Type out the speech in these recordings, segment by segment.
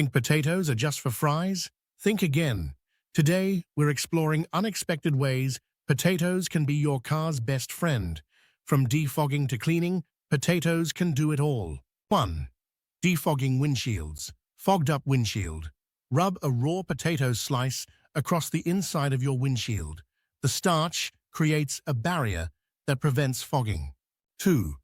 Think potatoes are just for fries? Think again. Today, we're exploring unexpected ways potatoes can be your car's best friend. From defogging to cleaning, potatoes can do it all. 1. Defogging windshields. Fogged up windshield. Rub a raw potato slice across the inside of your windshield. The starch creates a barrier that prevents fogging. 2.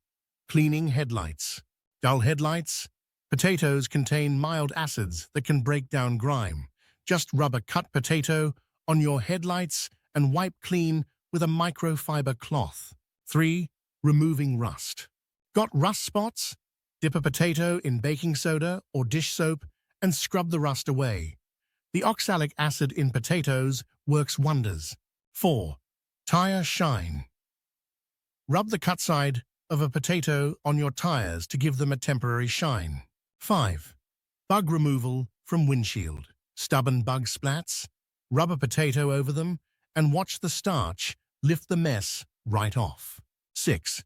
Cleaning headlights. Dull headlights? Potatoes contain mild acids that can break down grime. Just rub a cut potato on your headlights and wipe clean with a microfiber cloth. 3. Removing rust. Got rust spots? Dip a potato in baking soda or dish soap and scrub the rust away. The oxalic acid in potatoes works wonders. 4. Tire shine. Rub the cut side of a potato on your tires to give them a temporary shine. 5. Bug removal from windshield. Stubborn bug splats? Rub a potato over them and watch the starch lift the mess right off. 6.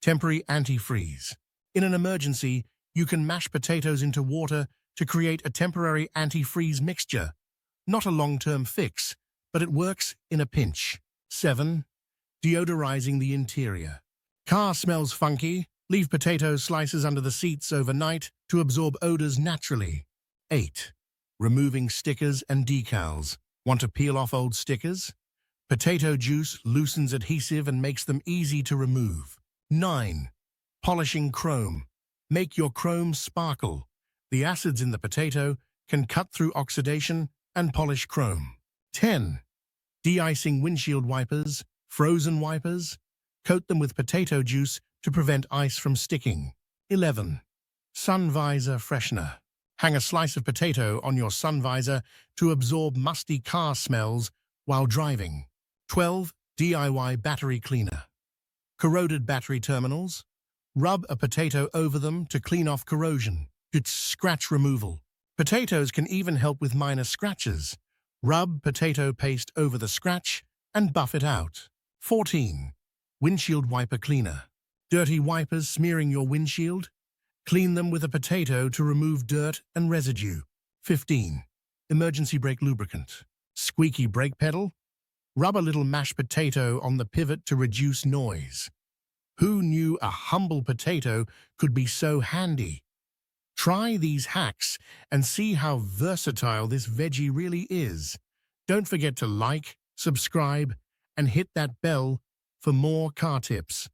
Temporary antifreeze. In an emergency, you can mash potatoes into water to create a temporary antifreeze mixture. Not a long-term fix, but it works in a pinch. 7. Deodorizing the interior. Car smells funky? Leave potato slices under the seats overnight to absorb odors naturally. 8. Removing stickers and decals. Want to peel off old stickers? Potato juice loosens adhesive and makes them easy to remove. 9. Polishing chrome. Make your chrome sparkle. The acids in the potato can cut through oxidation and polish chrome. 10. De-icing windshield wipers, frozen wipers. Coat them with potato juice to prevent ice from sticking. 11. Sun visor freshener. Hang a slice of potato on your sun visor to absorb musty car smells while driving. 12. DIY battery cleaner. Corroded battery terminals. Rub a potato over them to clean off corrosion. It's scratch removal. Potatoes can even help with minor scratches. Rub potato paste over the scratch and buff it out. 14. Windshield wiper cleaner. Dirty wipers smearing your windshield? Clean them with a potato to remove dirt and residue. 15. Emergency brake lubricant. Squeaky brake pedal? Rub a little mashed potato on the pivot to reduce noise. Who knew a humble potato could be so handy? Try these hacks and see how versatile this veggie really is. Don't forget to like, subscribe, and hit that bell for more car tips.